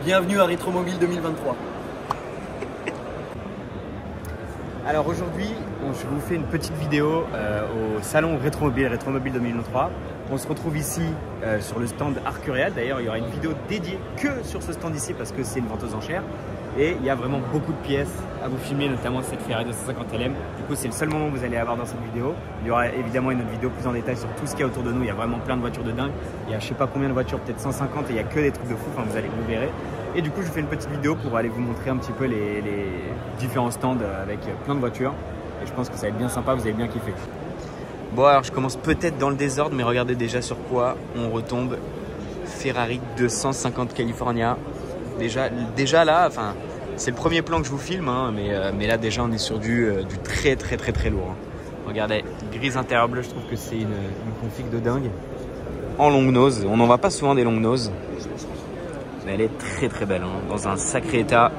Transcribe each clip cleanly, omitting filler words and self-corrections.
Bienvenue à Rétromobile 2023. Alors aujourd'hui, je vous fais une petite vidéo au salon Rétromobile 2023. On se retrouve ici sur le stand Arcurial. D'ailleurs, il y aura une vidéo dédiée que sur ce stand ici parce que c'est une vente aux enchères. Et il y a vraiment beaucoup de pièces à vous filmer, notamment cette Ferrari 250 LM. Du coup, c'est le seul moment que vous allez avoir dans cette vidéo. Il y aura évidemment une autre vidéo plus en détail sur tout ce qu'il y a autour de nous. Il y a vraiment plein de voitures de dingue. Il y a je sais pas combien de voitures, peut-être 150, et il y a que des trucs de fou. Enfin, vous verrez. Et du coup, je fais une petite vidéo pour aller vous montrer un petit peu les différents stands avec plein de voitures. Et je pense que ça va être bien sympa, vous allez bien kiffer. Bon, alors je commence peut-être dans le désordre, mais regardez déjà sur quoi on retombe. Ferrari 250 California. Déjà là, enfin, c'est le premier plan que je vous filme, hein, mais là déjà on est sur du très lourd. Hein. Regardez, grise intérieur bleu, je trouve que c'est une config de dingue. En longue nose, on n'en voit pas souvent des longues noses. Mais elle est très belle, hein, dans un sacré état.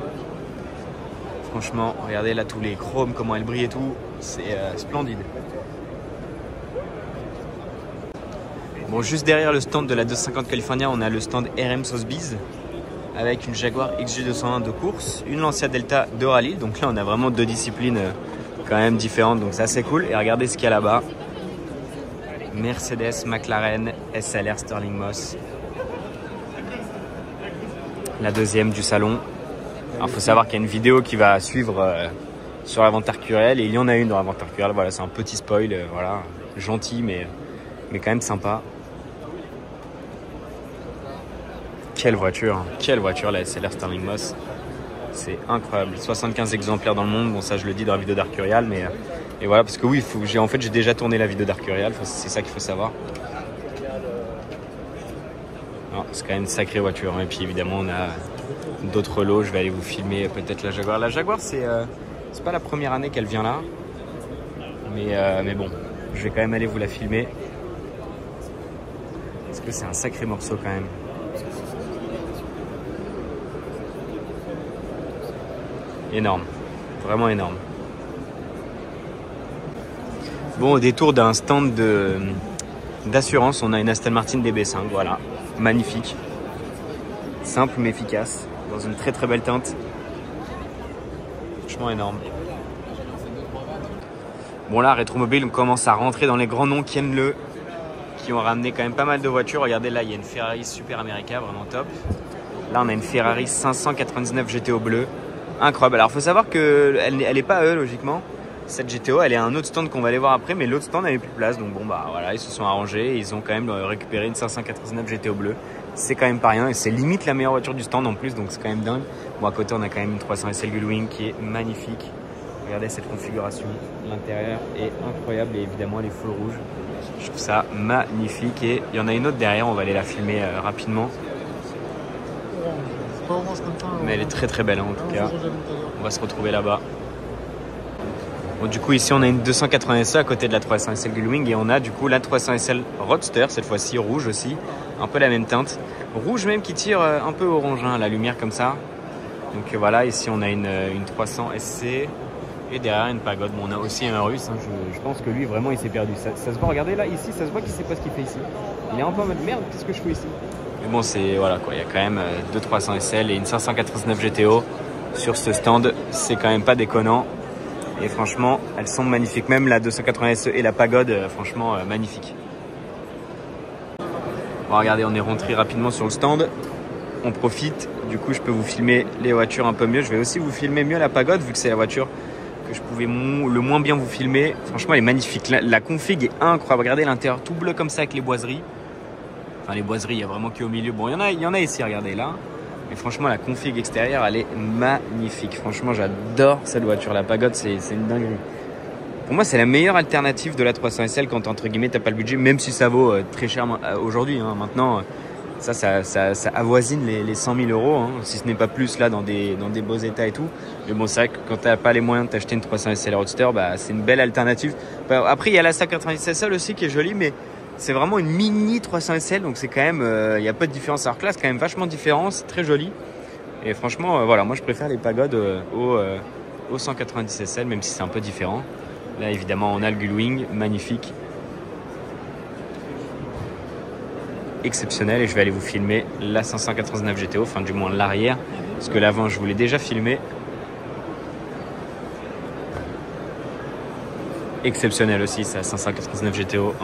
Franchement, regardez là tous les chromes, comment elle brille et tout, c'est splendide. Bon, juste derrière le stand de la 250 California, on a le stand RM Sotheby's avec une Jaguar XJ201 de course, une Lancia Delta de rallye. Donc là, on a vraiment deux disciplines quand même différentes, donc c'est assez cool. Et regardez ce qu'il y a là-bas. Mercedes, McLaren, SLR, Sterling Moss. La deuxième du salon. Alors, il faut savoir qu'il y a une vidéo qui va suivre sur la vente Arcurial, et il y en a une dans la vente Arcurial. Voilà, c'est un petit spoil, voilà, gentil, mais quand même sympa. Quelle voiture, la SLR Sterling Moss. C'est incroyable. 75 exemplaires dans le monde. Bon, ça, je le dis dans la vidéo d'Arcurial, mais et voilà, parce que oui, en fait, j'ai déjà tourné la vidéo d'Arcurial. C'est ça qu'il faut savoir. C'est quand même une sacrée voiture. Et puis évidemment, on a d'autres lots. Je vais aller vous filmer peut-être la Jaguar. La Jaguar, c'est pas la première année qu'elle vient là, mais bon, je vais quand même aller vous la filmer parce que c'est un sacré morceau quand même. Énorme, vraiment énorme. Bon, au détour d'un stand d'assurance, on a une Aston Martin DB5, voilà, magnifique, simple mais efficace, dans une très belle teinte, franchement énorme. Bon là, Rétromobile, on commence à rentrer dans les grands noms qui ont ramené quand même pas mal de voitures. Regardez là, il y a une Ferrari Super America, vraiment top. Là, on a une Ferrari 599 GTO bleu. Incroyable. Alors, il faut savoir qu'elle n'est pas à eux, logiquement. Cette GTO, elle est à un autre stand qu'on va aller voir après, mais l'autre stand n'avait plus de place. Donc, bon, bah voilà, ils se sont arrangés. Et ils ont quand même récupéré une 599 GTO bleu. C'est quand même pas rien. Et c'est limite la meilleure voiture du stand en plus. Donc, c'est quand même dingue. Bon, à côté, on a quand même une 300 SL Gullwing qui est magnifique. Regardez cette configuration. L'intérieur est incroyable. Et évidemment, elle est full rouge. Je trouve ça magnifique. Et il y en a une autre derrière. On va aller la filmer rapidement. Mais elle est très belle, hein, en tout cas. On va se retrouver là-bas. Bon, du coup, ici, on a une 280 SE à côté de la 300 SL Gullwing. Et on a du coup la 300 SL Roadster, cette fois-ci rouge aussi. Un peu la même teinte. Rouge même qui tire un peu orange, hein, la lumière comme ça. Donc voilà, ici, on a une 300 SC. Et derrière, une pagode. Bon, on a aussi un russe. Hein. Je pense que lui, vraiment, il s'est perdu. Ça se voit, regardez là, ici, ça se voit qu'il ne sait pas ce qu'il fait ici. Il est un peu en mode merde, qu'est-ce que je fais ici? Mais bon, c'est voilà quoi, il y a quand même deux 300 SL et une 599 GTO sur ce stand. C'est quand même pas déconnant. Et franchement, elles sont magnifiques. Même la 280 SE et la pagode, franchement, magnifique. Bon, regardez, on est rentré rapidement sur le stand. On profite. Du coup, je peux vous filmer les voitures un peu mieux. Je vais aussi vous filmer mieux la pagode, vu que c'est la voiture que je pouvais le moins bien vous filmer. Franchement, elle est magnifique. La config est incroyable. Regardez l'intérieur tout bleu comme ça avec les boiseries. Enfin, les boiseries, il n'y a vraiment qu'au milieu. Bon, il y en a ici, regardez là. Mais franchement, la config extérieure, elle est magnifique. Franchement, j'adore cette voiture. La pagode, c'est une dinguerie. Pour moi, c'est la meilleure alternative de la 300 SL quand, entre guillemets, tu n'as pas le budget, même si ça vaut très cher aujourd'hui. Hein. Maintenant, ça avoisine les 100 000 euros, hein, si ce n'est pas plus là dans des beaux états et tout. Mais bon, c'est vrai que quand tu n'as pas les moyens de t'acheter une 300 SL Roadster, bah, c'est une belle alternative. Après, il y a la 190 SL aussi qui est jolie, mais c'est vraiment une mini 300 SL, donc c'est quand même, il y a pas de différence. Alors que là, c'est quand même vachement différent, c'est très joli. Et franchement, voilà, moi je préfère les pagodes au 190 SL, même si c'est un peu différent. Là, évidemment, on a le Gullwing, magnifique. exceptionnelle et je vais aller vous filmer la 599 GTO, enfin du moins l'arrière, parce que l'avant je vous l'ai déjà filmé. Exceptionnel aussi, ça 599 GTO.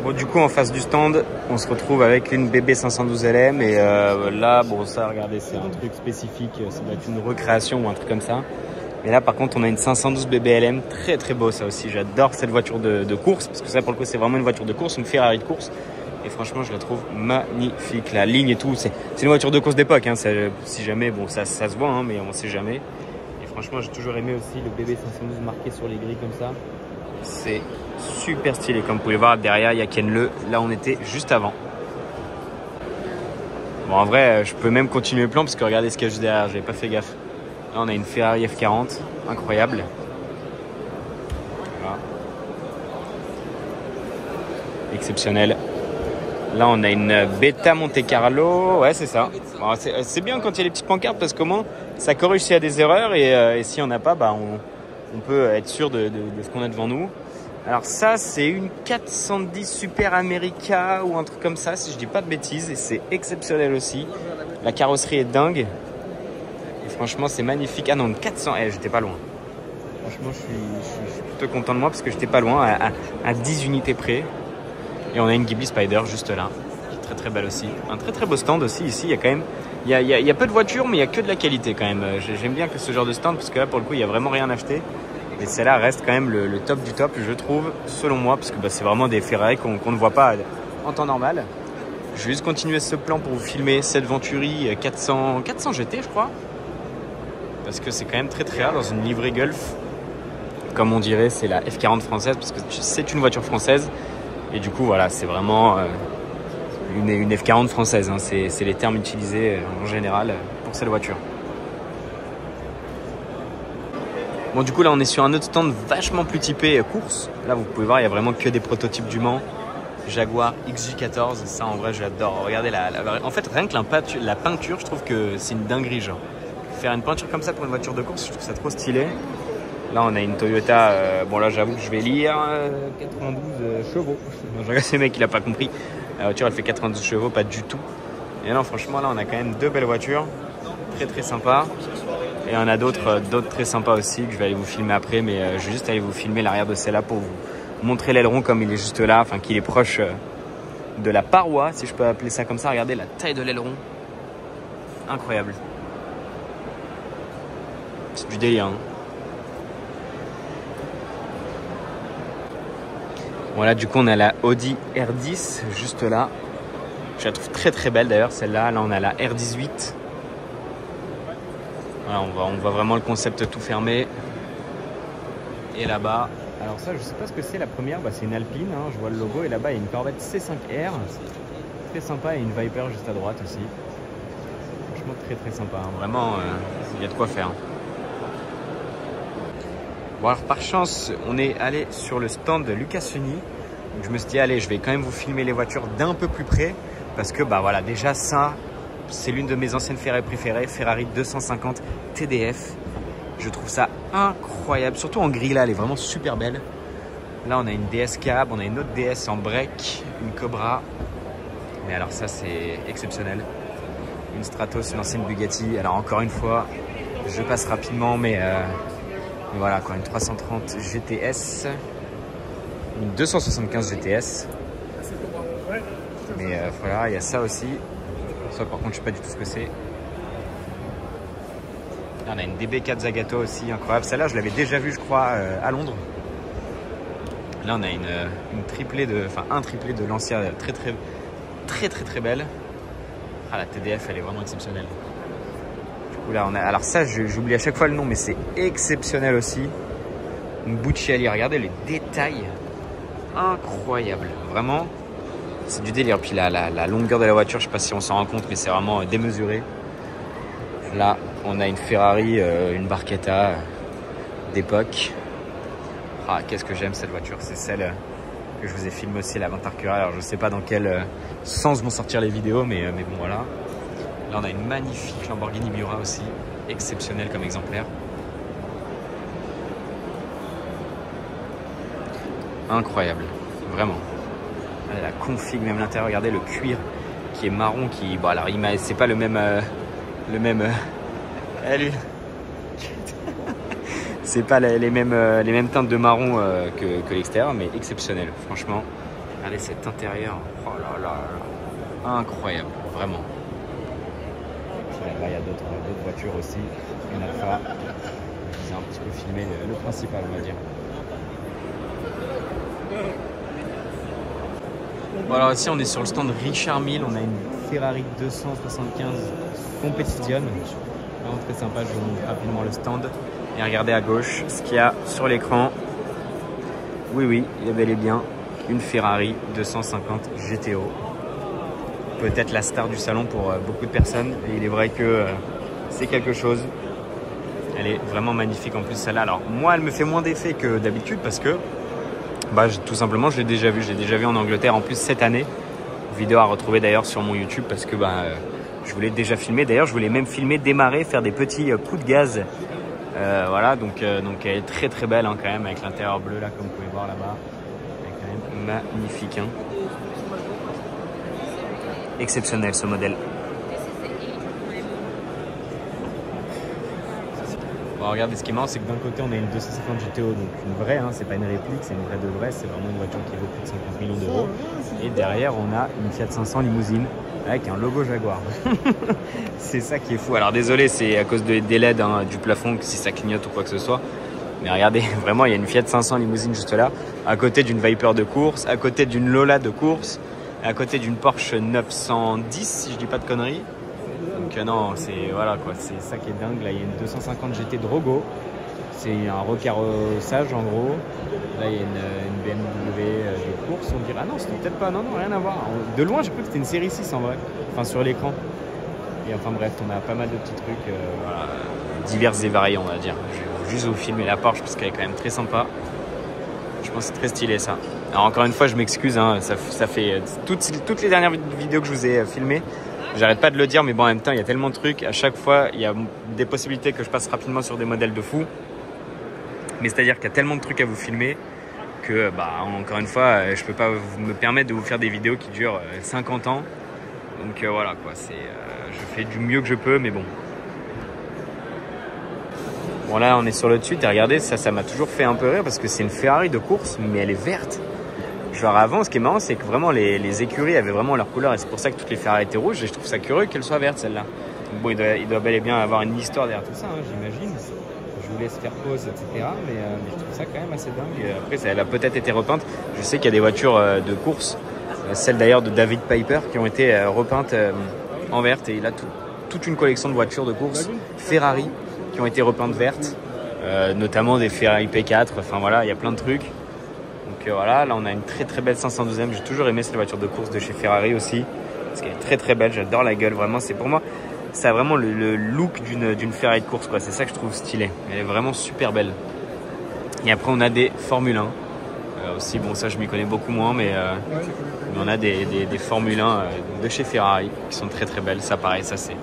Bon, du coup en face du stand on se retrouve avec une BB 512 LM et là bon ça regardez c'est un truc spécifique, ça doit être une recréation ou un truc comme ça. Et là par contre on a une 512 BB LM, très très beau ça aussi, j'adore cette voiture de course parce que ça pour le coup c'est vraiment une voiture de course, une Ferrari de course et franchement je la trouve magnifique, la ligne et tout, c'est une voiture de course d'époque hein, si jamais bon ça se voit hein, mais on sait jamais. Et franchement j'ai toujours aimé aussi le BB 512 marqué sur les grilles comme ça. C'est super stylé, comme vous pouvez voir derrière il y a Ken Le, là on était juste avant. Bon en vrai je peux même continuer le plan parce que regardez ce qu'il y a juste derrière, j'avais pas fait gaffe. Là on a une Ferrari F40, incroyable. Voilà. Exceptionnel. Là on a une Beta Monte Carlo, ouais c'est ça. Bon, c'est bien quand il y a les petites pancartes parce qu'au moins ça corrige s'il y a des erreurs et s'il n'y en a pas, bah, on peut être sûr de ce qu'on a devant nous. Alors ça, c'est une 410 Super America ou un truc comme ça, si je dis pas de bêtises. Et c'est exceptionnel aussi. La carrosserie est dingue. Et franchement, c'est magnifique. Ah non, une 400. J'étais pas loin. Franchement, je suis plutôt content de moi parce que j'étais pas loin, à 10 unités près. Et on a une Ghibli Spider juste là. Qui est très très belle aussi. Un très très beau stand aussi. Ici, il y a quand même... Il y a peu de voitures, mais il y a que de la qualité quand même. J'aime bien ce genre de stand parce que là, pour le coup, il y a vraiment rien acheté. Et celle-là reste quand même le top du top, je trouve, selon moi, parce que bah, c'est vraiment des Ferrari qu'on ne voit pas en temps normal. Je vais juste continuer ce plan pour vous filmer cette Venturi 400 GT, je crois. Parce que c'est quand même très très rare dans une livrée Gulf. Comme on dirait, c'est la F40 française, parce que c'est une voiture française. Et du coup, voilà, c'est vraiment une F40 française. Hein. C'est les termes utilisés en général pour cette voiture. Bon du coup là on est sur un autre stand vachement plus typé course. Là vous pouvez voir il y a vraiment que des prototypes du Mans. Jaguar XJ14, ça en vrai j'adore. Regardez en fait rien que la peinture je trouve que c'est une dinguerie genre. Faire une peinture comme ça pour une voiture de course je trouve ça trop stylé. Là on a une Toyota, bon là j'avoue que je vais lire 92 chevaux. Je regarde ce mec il a pas compris. La voiture elle fait 92 chevaux, pas du tout. Et non franchement là on a quand même deux belles voitures. Très très sympa. Et on a d'autres très sympas aussi que je vais aller vous filmer après, mais je vais juste aller vous filmer l'arrière de celle-là pour vous montrer l'aileron comme il est juste là, enfin qu'il est proche de la paroi, si je peux appeler ça comme ça. Regardez la taille de l'aileron, incroyable. C'est du délire. Hein. Voilà, du coup on a la Audi R10 juste là. Je la trouve très très belle d'ailleurs celle-là. Là on a la R18. Voilà, on voit vraiment le concept tout fermé. Et là-bas, alors ça je sais pas ce que c'est la première, bah, c'est une Alpine, hein, je vois le logo. Et là-bas il y a une Corvette C5R, très sympa, et une Viper juste à droite aussi. Franchement très très sympa, hein. Vraiment il y a de quoi faire. Bon alors par chance on est allé sur le stand de Lucas Suni. Donc je me suis dit allez je vais quand même vous filmer les voitures d'un peu plus près. Parce que bah voilà déjà ça... C'est l'une de mes anciennes Ferrari préférées, Ferrari 250 TDF. Je trouve ça incroyable, surtout en gris là, elle est vraiment super belle. Là on a une DS Cab, on a une autre DS en break, une Cobra. Mais alors ça c'est exceptionnel. Une Stratos, une ancienne Bugatti. Alors encore une fois, je passe rapidement, mais voilà quoi, une 330 GTS, une 275 GTS. Mais voilà, il y a ça aussi. Ça par contre je sais pas du tout ce que c'est. Là on a une DB4 Zagato aussi, incroyable. Celle-là je l'avais déjà vue je crois à Londres. Là on a une triplée un triplé de Lancia très belle. Ah la TDF elle est vraiment exceptionnelle. Du coup là on a, alors ça j'oublie à chaque fois le nom mais c'est exceptionnel aussi. Une Bucciali, regardez les détails. Incroyable, vraiment. C'est du délire. Puis la longueur de la voiture, je sais pas si on s'en rend compte, mais c'est vraiment démesuré. Là, on a une Ferrari, une Barchetta d'époque. Ah, qu'est-ce que j'aime cette voiture. C'est celle que je vous ai filmée aussi, la Vente Arcura. Alors, je sais pas dans quel sens vont sortir les vidéos, mais bon, voilà. Là, on a une magnifique Lamborghini Miura aussi. Exceptionnelle comme exemplaire. Incroyable, vraiment. La config, même l'intérieur, regardez le cuir qui est marron, qui, bon alors c'est pas le même, allez, c'est pas les mêmes teintes de marron que l'extérieur, mais exceptionnel, franchement. Regardez cet intérieur, oh là là là, incroyable, vraiment. Là, il y a d'autres voitures aussi, une Alfa. C'est un petit peu filmé le principal, on va dire. Bon, alors ici, on est sur le stand Richard Mille. On a une Ferrari 275 Competition. Vraiment très sympa. Je vous montre rapidement le stand. Et regardez à gauche ce qu'il y a sur l'écran. Oui, il y a bel et bien une Ferrari 250 GTO. Peut-être la star du salon pour beaucoup de personnes. Et il est vrai que c'est quelque chose. Elle est vraiment magnifique en plus celle-là. Alors moi, elle me fait moins d'effet que d'habitude parce que tout simplement, je l'ai déjà vu. Je l'ai déjà vu en Angleterre en plus cette année. Vidéo à retrouver d'ailleurs sur mon YouTube parce que je voulais déjà filmer. D'ailleurs, je voulais même filmer, démarrer, faire des petits coups de gaz. Voilà, donc elle est très très belle hein, quand même avec l'intérieur bleu là, comme vous pouvez voir là-bas. Elle est quand même magnifique. Hein. Exceptionnel ce modèle. Bon, regardez, ce qui est marrant, c'est que d'un côté on a une 250 GTO, donc une vraie, hein, c'est pas une réplique, c'est une vraie de vraie, c'est vraiment une voiture qui vaut plus de 50 millions d'euros. Et derrière on a une Fiat 500 limousine avec un logo Jaguar. C'est ça qui est fou. Alors désolé, c'est à cause des LED hein, du plafond, si ça clignote ou quoi que ce soit. Mais regardez, vraiment il y a une Fiat 500 limousine juste là, à côté d'une Viper de course, à côté d'une Lola de course, à côté d'une Porsche 910 si je dis pas de conneries. Donc non, c'est voilà quoi, c'est ça qui est dingue. Là il y a une 250 GT Drogo, c'est un recarrossage en gros. Là il y a une BMW de course, on dirait ah non, c'était peut-être pas, non rien à voir. De loin j'ai cru que c'était une série 6 en vrai, enfin sur l'écran. Et enfin bref, on a pas mal de petits trucs voilà, divers et variés on va dire. Je vais juste vous filmer la Porsche parce qu'elle est quand même très sympa. Je pense que c'est très stylé ça. Alors encore une fois je m'excuse, hein, ça fait toutes les dernières vidéos que je vous ai filmées. J'arrête pas de le dire, mais bon, en même temps, il y a tellement de trucs. À chaque fois, il y a des possibilités que je passe rapidement sur des modèles de fou. Mais c'est-à-dire qu'il y a tellement de trucs à vous filmer que, encore une fois, je peux pas me permettre de vous faire des vidéos qui durent 50 ans. Donc voilà, quoi. Je fais du mieux que je peux, mais bon. Bon, là, on est sur le dessus. Et regardez, ça m'a toujours fait un peu rire parce que c'est une Ferrari de course, mais elle est verte. Genre avant, ce qui est marrant, c'est que vraiment les écuries avaient vraiment leur couleur et c'est pour ça que toutes les Ferrari étaient rouges et je trouve ça curieux qu'elles soient vertes celle-là. Donc bon, il doit bel et bien avoir une histoire derrière tout ça, hein, j'imagine. Je vous laisse faire pause, etc. Mais je trouve ça quand même assez dingue. Et après, elle a peut-être été repeinte. Je sais qu'il y a des voitures de course, celles d'ailleurs de David Piper, qui ont été repeintes en verte et il a toute une collection de voitures de course Ferrari qui ont été repeintes vertes, notamment des Ferrari P4. Enfin voilà, il y a plein de trucs. Donc voilà, là on a une très très belle 512e. J'ai toujours aimé cette voiture de course de chez Ferrari aussi, parce qu'elle est très très belle. J'adore la gueule, vraiment. C'est pour moi, ça a vraiment le look d'une Ferrari de course, quoi. C'est ça que je trouve stylé. Elle est vraiment super belle. Et après on a des Formule 1 aussi. Bon, ça je m'y connais beaucoup moins, mais on a des Formule 1 de chez Ferrari qui sont très très belles. Ça pareil, ça c'est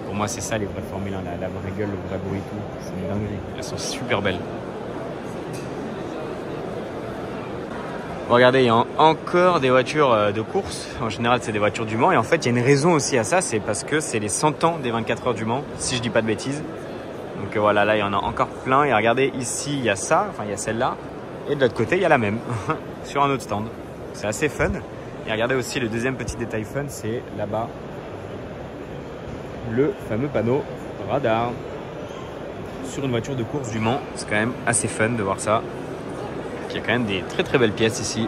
pour moi c'est ça les vraies Formule 1, la vraie gueule, le vrai bruit et tout. C'est une dinguerie. Elles sont super belles. Regardez, il y a encore des voitures de course. En général, c'est des voitures du Mans. Et en fait, il y a une raison aussi à ça. C'est parce que c'est les 100 ans des 24 heures du Mans, si je dis pas de bêtises. Donc voilà, là, il y en a encore plein. Et regardez, ici, il y a ça. Enfin, il y a celle-là. Et de l'autre côté, il y a la même. Sur un autre stand. C'est assez fun. Et regardez aussi, le deuxième petit détail fun, c'est là-bas, le fameux panneau radar. Sur une voiture de course du Mans. C'est quand même assez fun de voir ça. Il y a quand même des très très belles pièces ici.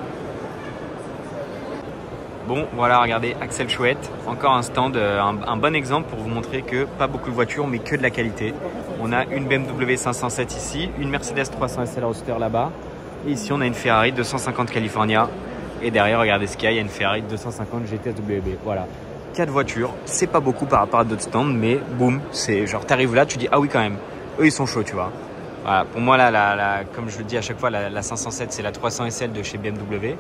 Bon, voilà, regardez, Axel Chouette, encore un stand, un bon exemple pour vous montrer que pas beaucoup de voitures, mais que de la qualité. On a une BMW 507 ici, une Mercedes 300 SL Roadster là-bas, et ici on a une Ferrari 250 California, et derrière, regardez ce qu'il y a, il y a une Ferrari 250 GTSWB, voilà. 4 voitures, c'est pas beaucoup par rapport à d'autres stands, mais boum, c'est genre t'arrives là, tu dis ah oui quand même, eux ils sont chauds, tu vois. Voilà, pour moi, comme je le dis à chaque fois, la 507, c'est la 300 SL de chez BMW.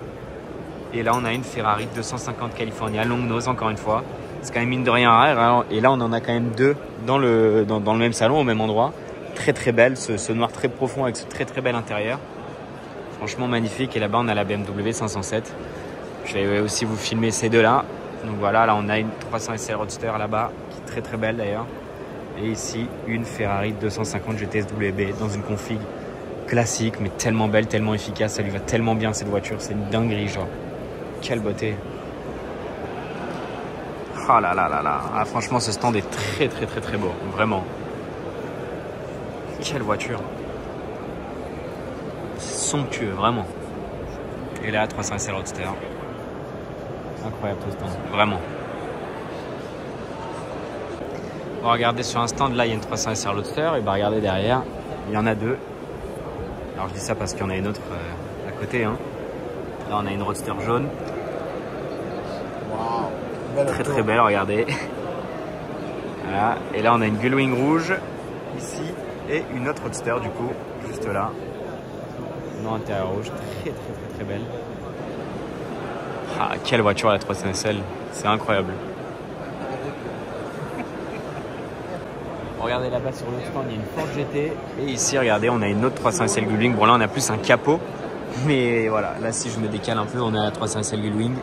Et là, on a une Ferrari 250 California, longue nose, encore une fois. C'est quand même mine de rien rare. Et là, on en a quand même deux dans le même salon, au même endroit. Très, très belle, ce noir très profond avec ce très, très bel intérieur. Franchement magnifique. Et là-bas, on a la BMW 507. Je vais aussi vous filmer ces deux-là. Donc voilà, là on a une 300 SL Roadster là-bas, qui est très très belle d'ailleurs. Et ici, une Ferrari 250 GTS WB dans une config classique, mais tellement belle, tellement efficace. Ça lui va tellement bien cette voiture, c'est une dinguerie, genre. Quelle beauté. Ah là là là là. Ah, franchement, ce stand est très très très très beau, vraiment. Quelle voiture. Somptueux, vraiment. Et là, 300 SL Roadster. Incroyable ce stand, vraiment. On va regarder sur un stand, là il y a une 300 SR Roadster, et bah regardez derrière, il y en a deux. Alors je dis ça parce qu'il y en a une autre à côté. Hein. Là on a une Roadster jaune. Wow. Très très belle, regardez. Voilà. Et là on a une Gullwing rouge, ici, et une autre Roadster du coup, juste là. Non, intérieur rouge, très très très très belle. Ah, quelle voiture la 300 SL, c'est incroyable. Regardez là-bas sur l'autre stand, il y a une Ford GT. Et ici, regardez, on a une autre 300 SL Gullwing. Bon, là, on a plus un capot. Mais voilà, là, si je me décale un peu, on a la 300 SL Gullwing.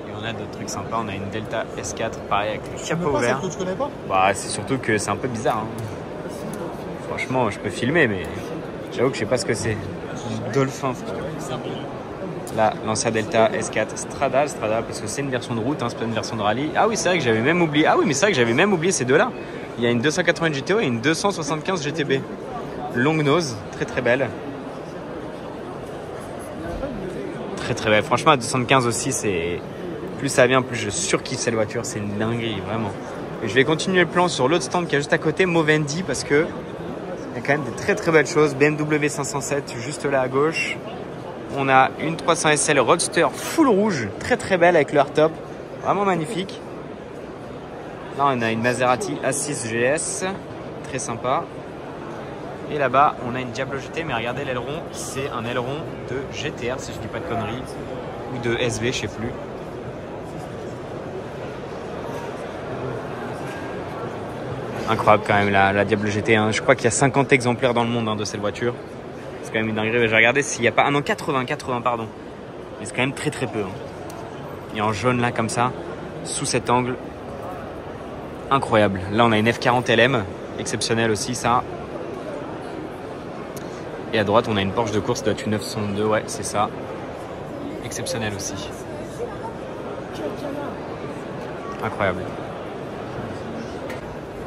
Et on a d'autres trucs sympas. On a une Delta S4, pareil, avec le capot ouvert. Tu connais pas? Bah, c'est surtout que c'est un peu bizarre. Hein. Franchement, je peux filmer, mais j'avoue que je sais pas ce que c'est. Du Dolphin, frère. Là, l'ancien Delta S4 Strada, parce que c'est une version de route, hein, c'est pas une version de rallye. Ah oui, c'est vrai que j'avais même oublié. Ah oui, mais c'est vrai que j'avais même oublié ces deux-là. Il y a une 280 GTO et une 275 GTB. Longue nose, très très belle. Très très belle. Franchement, la 275 aussi, c'est plus ça vient, plus je surkiffe cette voiture. C'est une dinguerie, vraiment. Et je vais continuer le plan sur l'autre stand qui est juste à côté, Movendi, parce que il y a quand même des très très belles choses. BMW 507, juste là à gauche. On a une 300 SL Roadster full rouge, très très belle avec le hardtop, vraiment magnifique. Là on a une Maserati A6 GS, très sympa. Et là-bas on a une Diablo GT, mais regardez l'aileron, c'est un aileron de GTR si je dis pas de conneries, ou de SV, je sais plus. Incroyable quand même la Diablo GT, hein. Je crois qu'il y a 50 exemplaires dans le monde, hein, de cette voiture. C'est quand même une dinguerie. J'ai regardé s'il n'y a pas... Ah non, 80 pardon. Mais c'est quand même très très peu. Hein. Et en jaune là comme ça, sous cet angle. Incroyable. Là on a une F40 LM, exceptionnelle aussi ça. Et à droite on a une Porsche de course, ça doit être une 962, ouais c'est ça. Exceptionnelle aussi. Incroyable.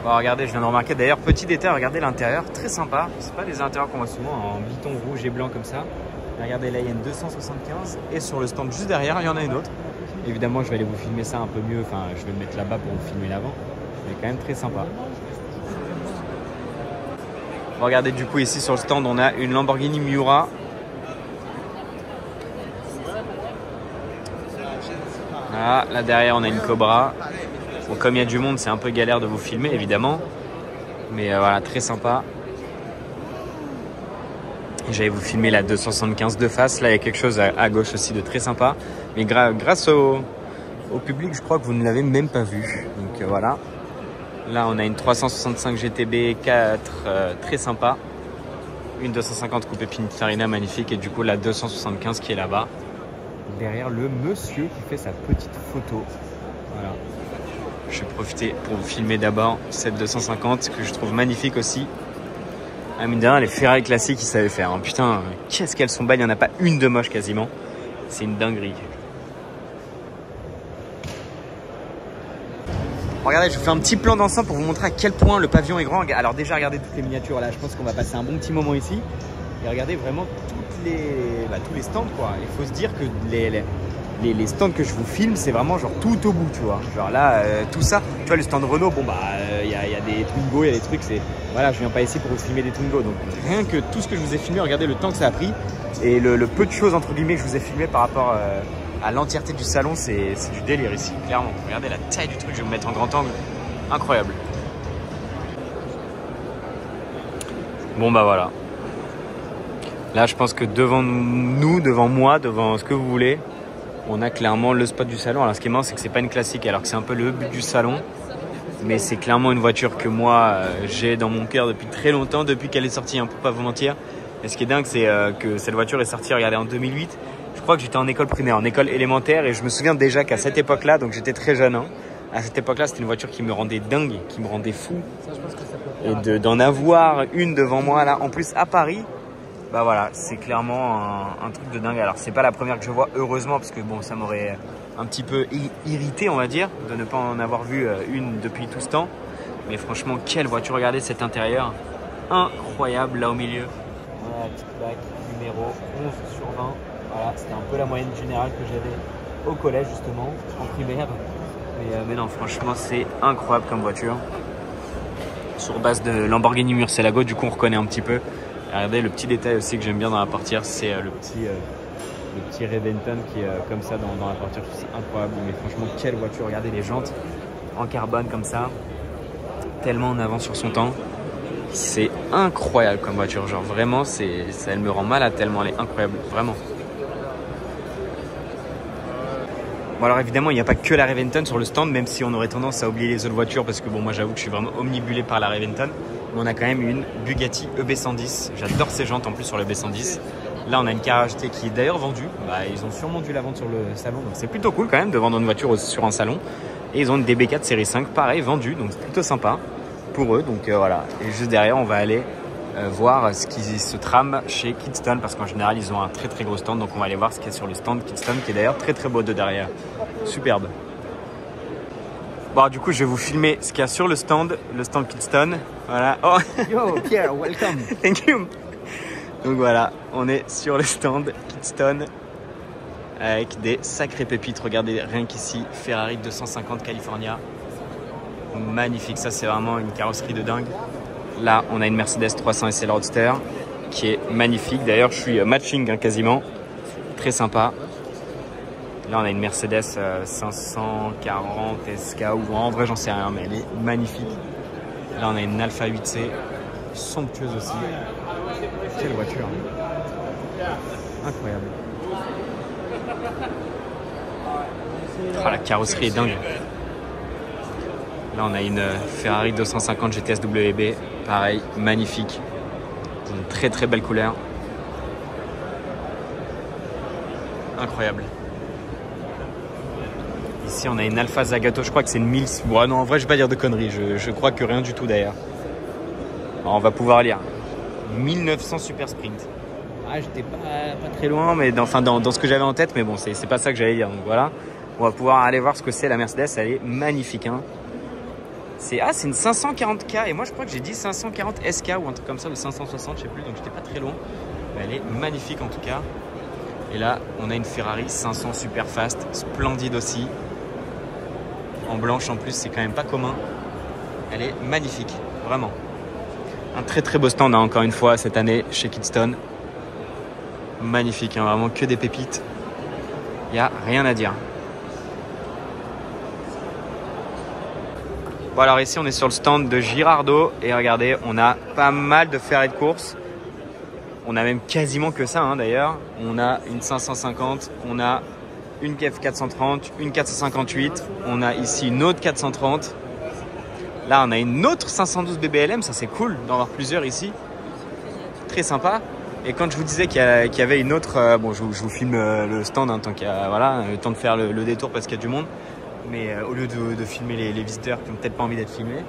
Bon, regardez, je viens de remarquer d'ailleurs, petit détail, regardez l'intérieur, très sympa. C'est pas des intérieurs qu'on voit souvent en biton rouge et blanc comme ça. Regardez, là il y a une 275 et sur le stand juste derrière, il y en a une autre. Évidemment, je vais aller vous filmer ça un peu mieux, enfin je vais me mettre là-bas pour vous filmer l'avant. Mais quand même très sympa. Regardez, du coup ici sur le stand, on a une Lamborghini Miura. Voilà, là derrière, on a une Cobra. Bon, comme il y a du monde, c'est un peu galère de vous filmer, évidemment. Mais voilà, très sympa. J'allais vous filmer la 275 de face. Là, il y a quelque chose à gauche aussi de très sympa. Mais grâce au public, je crois que vous ne l'avez même pas vu. Donc voilà. Là, on a une 365 GTB 4 très sympa. Une 250 coupé Pininfarina magnifique. Et du coup, la 275 qui est là-bas. Derrière le monsieur qui fait sa petite photo. Voilà. Je vais profiter pour vous filmer d'abord cette 250 que je trouve magnifique aussi. Ah, mine de rien, les Ferrari classiques, ils savaient faire. Hein. Putain, qu'est-ce qu'elles sont belles. Il n'y en a pas une de moche quasiment. C'est une dinguerie. Regardez, je vous fais un petit plan d'ensemble pour vous montrer à quel point le pavillon est grand. Alors déjà, regardez toutes les miniatures. Là, je pense qu'on va passer un bon petit moment ici. Et regardez vraiment tous les stands, quoi. Il faut se dire que les stands que je vous filme, c'est vraiment genre tout au bout, tu vois. Genre là, tout ça, tu vois, le stand Renault, bon bah, il y a des Twingo, il y a des trucs, c'est... Voilà, je viens pas ici pour vous filmer des Twingo. Donc rien que tout ce que je vous ai filmé, regardez le temps que ça a pris. Et le peu de choses, entre guillemets, que je vous ai filmé par rapport à l'entièreté du salon, c'est du délire ici, clairement. Regardez la taille du truc, je vais vous mettre en grand angle. Incroyable. Bon bah voilà. Là, je pense que devant nous, devant moi, devant ce que vous voulez, on a clairement le spot du salon. Alors ce qui est marrant, c'est que c'est pas une classique, alors que c'est un peu le but du salon. Mais c'est clairement une voiture que moi, j'ai dans mon cœur depuis très longtemps, depuis qu'elle est sortie, hein, pour pas vous mentir. Et ce qui est dingue, c'est que cette voiture est sortie, regardez, en 2008. Je crois que j'étais en école primaire, en école élémentaire, et je me souviens déjà qu'à cette époque-là, donc j'étais très jeune, hein, à cette époque-là, c'était une voiture qui me rendait dingue, qui me rendait fou. Et d'en avoir une devant moi, là, en plus à Paris, bah voilà, c'est clairement un truc de dingue. Alors, c'est pas la première que je vois, heureusement, parce que bon, ça m'aurait un petit peu irrité, on va dire, de ne pas en avoir vu une depuis tout ce temps. Mais franchement, quelle voiture, regardez cet intérieur, incroyable, là au milieu. Voilà, la petite plaque, numéro 11 sur 20. Voilà, c'était un peu la moyenne générale que j'avais au collège, justement, en primaire. Mais non, franchement, c'est incroyable comme voiture. Sur base de Lamborghini Murcielago, du coup, on reconnaît un petit peu. Regardez, le petit détail aussi que j'aime bien dans la portière, c'est le petit Reventon qui est comme ça dans la portière. C'est incroyable. Mais franchement, quelle voiture. Regardez les jantes en carbone comme ça. Tellement en avance sur son temps. C'est incroyable comme voiture. Genre vraiment, elle me rend malade tellement elle est incroyable. Vraiment. Bon alors évidemment il n'y a pas que la Reventon sur le stand, même si on aurait tendance à oublier les autres voitures parce que bon moi j'avoue que je suis vraiment omnibulé par la Reventon. Mais on a quand même une Bugatti EB110, j'adore ces jantes en plus sur le EB110. Là on a une Carragher qui est d'ailleurs vendue, ils ont sûrement dû la vendre sur le salon, donc c'est plutôt cool quand même de vendre une voiture sur un salon. Et ils ont une DB4 série 5, pareil, vendue, donc c'est plutôt sympa pour eux. Donc voilà, et juste derrière on va aller voir ce qui se trame chez Kidston parce qu'en général ils ont un très très gros stand, donc on va aller voir ce qu'il y a sur le stand Kidston qui est d'ailleurs très très beau de derrière, superbe. Bon du coup je vais vous filmer ce qu'il y a sur le stand Kidston, voilà. Oh Yo Pierre, welcome. Thank you. Donc voilà, on est sur le stand Kidston avec des sacrées pépites, regardez rien qu'ici, Ferrari 250 California, magnifique, ça c'est vraiment une carrosserie de dingue. Là, on a une Mercedes 300 SL Roadster qui est magnifique. D'ailleurs, je suis matching quasiment. Très sympa. Là, on a une Mercedes 540 SK ou en vrai, j'en sais rien, mais elle est magnifique. Là, on a une Alfa 8C, somptueuse aussi. Quelle voiture. Incroyable. Oh, la carrosserie est dingue. Là, on a une Ferrari 250 GTS WB, pareil, magnifique. Une très très belle couleur. Incroyable. Ici, on a une Alfa Zagato, je crois que c'est une 1000. Bon, non, en vrai, je vais pas dire de conneries, je crois que rien du tout d'ailleurs. On va pouvoir lire. 1900 Super Sprint. Ah, j'étais pas très loin, mais dans ce que j'avais en tête, mais bon, c'est pas ça que j'allais dire. Donc voilà, on va pouvoir aller voir ce que c'est la Mercedes, elle est magnifique. Hein. C'est une 540K et moi je crois que j'ai dit 540 SK ou un truc comme ça, ou 560, je sais plus, donc j'étais pas très loin. Mais elle est magnifique en tout cas. Et là, on a une Ferrari 500 Super Fast, splendide aussi. En blanche en plus, c'est quand même pas commun. Elle est magnifique, vraiment. Un très très beau stand, hein, encore une fois, cette année chez Kidston. Magnifique, hein, vraiment que des pépites. Il n'y a rien à dire. Bon alors ici on est sur le stand de Girardeau et regardez, on a pas mal de Ferrari de course. On a même quasiment que ça hein, d'ailleurs. On a une 550, on a une KF 430, une 458, on a ici une autre 430. Là on a une autre 512 BBLM, ça c'est cool d'en avoir plusieurs ici. Très sympa. Et quand je vous disais qu'il y avait une autre, bon je vous filme le stand hein, tant qu'il y a, voilà, le temps de faire le détour parce qu'il y a du monde. Mais au lieu de filmer les visiteurs qui n'ont peut-être pas envie d'être filmés,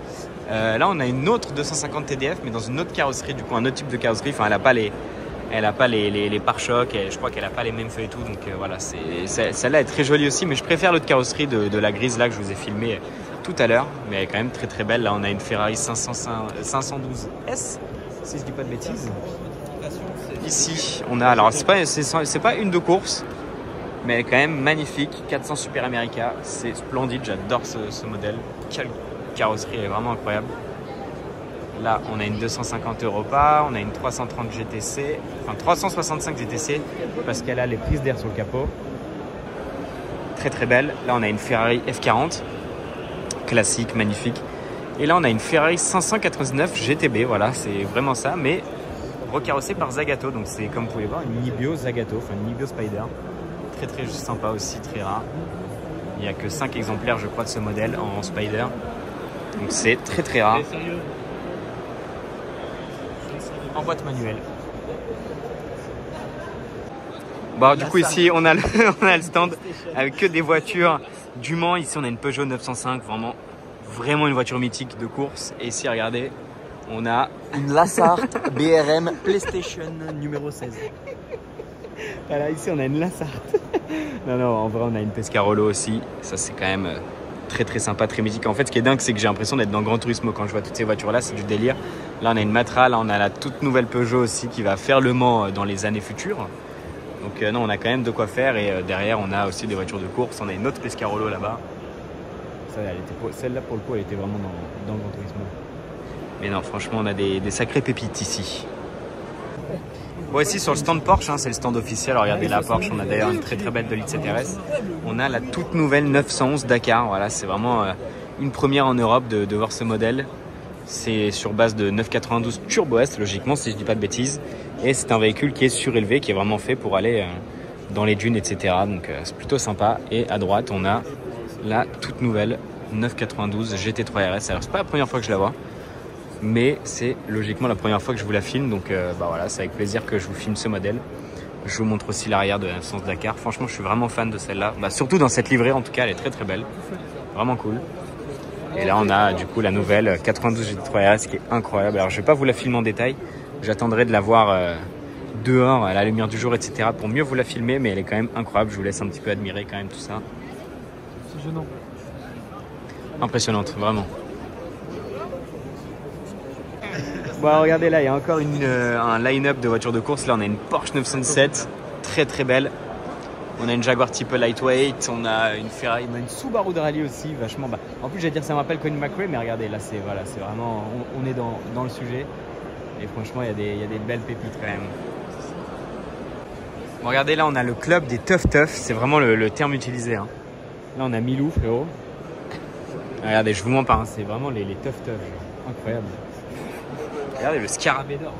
là on a une autre 250 TDF mais dans une autre carrosserie, du coup un autre type de carrosserie. Enfin elle a pas les pare-chocs et je crois qu'elle a pas les mêmes feux et tout. Donc voilà, celle-là est très jolie aussi, mais je préfère l'autre carrosserie de la grise là que je vous ai filmé tout à l'heure. Mais elle est quand même très très belle. Là on a une Ferrari 512S, si je dis pas de bêtises. Ici on a, alors c'est pas une de course, mais elle est quand même magnifique, 400 Super America, c'est splendide, j'adore ce modèle. Quelle carrosserie, elle est vraiment incroyable. Là, on a une 250 Europa, on a une 330 GTC, enfin 365 GTC, parce qu'elle a les prises d'air sur le capot. Très très belle. Là, on a une Ferrari F40, classique, magnifique. Et là, on a une Ferrari 599 GTB, voilà, c'est vraiment ça, mais recarrossée par Zagato. Donc c'est, comme vous pouvez voir, une Nibio Zagato, enfin une Nibio Spider. Très très sympa aussi, très rare. Il n'y a que 5 exemplaires je crois de ce modèle en Spider. Donc c'est très très rare. En boîte manuelle. Bon, du coup, ici, on a le stand avec que des voitures du Mans. Ici, on a une Peugeot 905, vraiment une voiture mythique de course. Et ici, regardez, on a une Lassart BRM PlayStation numéro 16. Voilà, ici, on a une Lassart. Non, en vrai, on a une Pescarolo aussi. Ça, c'est quand même très, très sympa, très mythique. En fait, ce qui est dingue, c'est que j'ai l'impression d'être dans Gran Turismo quand je vois toutes ces voitures-là. C'est du délire. Là, on a une Matra. Là, on a la toute nouvelle Peugeot aussi qui va faire le Mans dans les années futures. Donc non, on a quand même de quoi faire et derrière on a aussi des voitures de course. On a une autre Pescarolo là-bas. Celle-là pour le coup elle était vraiment dans le Gran Turismo. Mais non, franchement on a des sacrées pépites ici. Bon, ici sur le stand Porsche, c'est le stand officiel. Alors, regardez la Porsche, on a d'ailleurs une très très belle 2.7 RS. On a la toute nouvelle 911 Dakar. Voilà, c'est vraiment une première en Europe de voir ce modèle. C'est sur base de 992 Turbo S, logiquement, si je dis pas de bêtises. Et c'est un véhicule qui est surélevé, qui est vraiment fait pour aller dans les dunes, etc. Donc c'est plutôt sympa. Et à droite, on a la toute nouvelle 992 GT3 RS. Alors c'est pas la première fois que je la vois, mais c'est logiquement la première fois que je vous la filme. Donc voilà, c'est avec plaisir que je vous filme ce modèle. Je vous montre aussi l'arrière de la 911 Dakar. Franchement, je suis vraiment fan de celle-là. Surtout dans cette livrée, en tout cas, elle est très très belle. Vraiment cool. Et là, on a du coup la nouvelle 92 GT3 RS qui est incroyable. Alors, je vais pas vous la filmer en détail. J'attendrai de la voir dehors à la lumière du jour, etc. pour mieux vous la filmer. Mais elle est quand même incroyable. Je vous laisse un petit peu admirer quand même tout ça. C'est gênant. Impressionnante, vraiment. Bon, alors, regardez là, il y a encore un line-up de voitures de course. Là, on a une Porsche 907, très très belle. On a une Jaguar type lightweight, on a une Ferrari, on a une Subaru de rallye aussi, vachement. En plus, j'allais dire ça me rappelle Colin McRae, mais regardez, là, c'est vraiment, on est dans le sujet. Et franchement, il y a des belles pépites quand même. Bon, regardez, là, on a le club des Tough, c'est vraiment le terme utilisé. Là, on a Milou, frérot. Regardez, je vous mens pas, c'est vraiment les Tough, incroyable. Regardez le Scarabée d'or.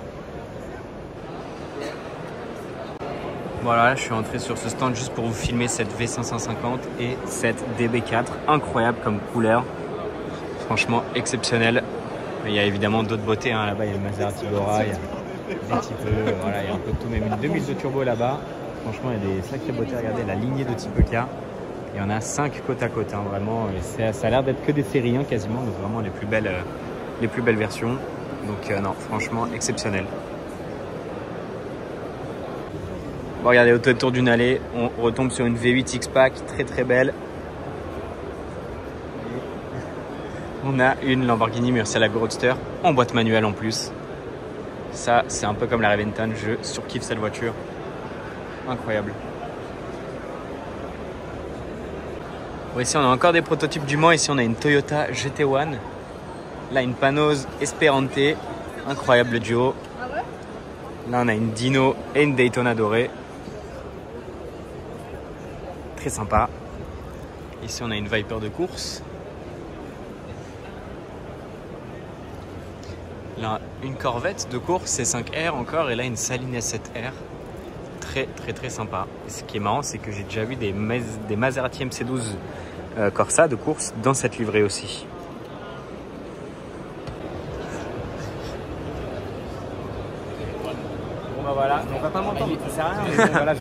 Voilà, là, je suis entré sur ce stand juste pour vous filmer cette V550 et cette DB4. Incroyable comme couleur. Franchement, exceptionnel. Il y a évidemment d'autres beautés. Là-bas, il y a le Maserati Bora, il y a des types E, voilà, il y a un peu de tout. Même une 2000 de turbo là-bas. Franchement, il y a des sacrées beautés. Regardez la lignée de type K. Il y en a 5 côte à côte, vraiment. Et ça a l'air d'être que des séries quasiment. Donc vraiment les plus belles versions. Donc non, franchement, exceptionnel. Bon, regardez, au tour d'une allée, on retombe sur une V8 X-Pack, très très belle. On a une Lamborghini Murcielago Roadster en boîte manuelle en plus. Ça, c'est un peu comme la Reventon, je surkiffe cette voiture. Incroyable. Bon, ici, on a encore des prototypes du Mans. Ici, on a une Toyota GT1. Là, une Panose Esperante. Incroyable le duo. Là, on a une Dino et une Daytona dorée. Très sympa. Ici, on a une Viper de course. Là, une Corvette de course C5R encore. Et là, une Saline S7R. Très, très, très sympa. Et ce qui est marrant, c'est que j'ai déjà vu des Maserati MC12 Corsa de course dans cette livrée aussi. Bon, bah voilà. On va pas m'entendre, ça sert à rien. Mais voilà.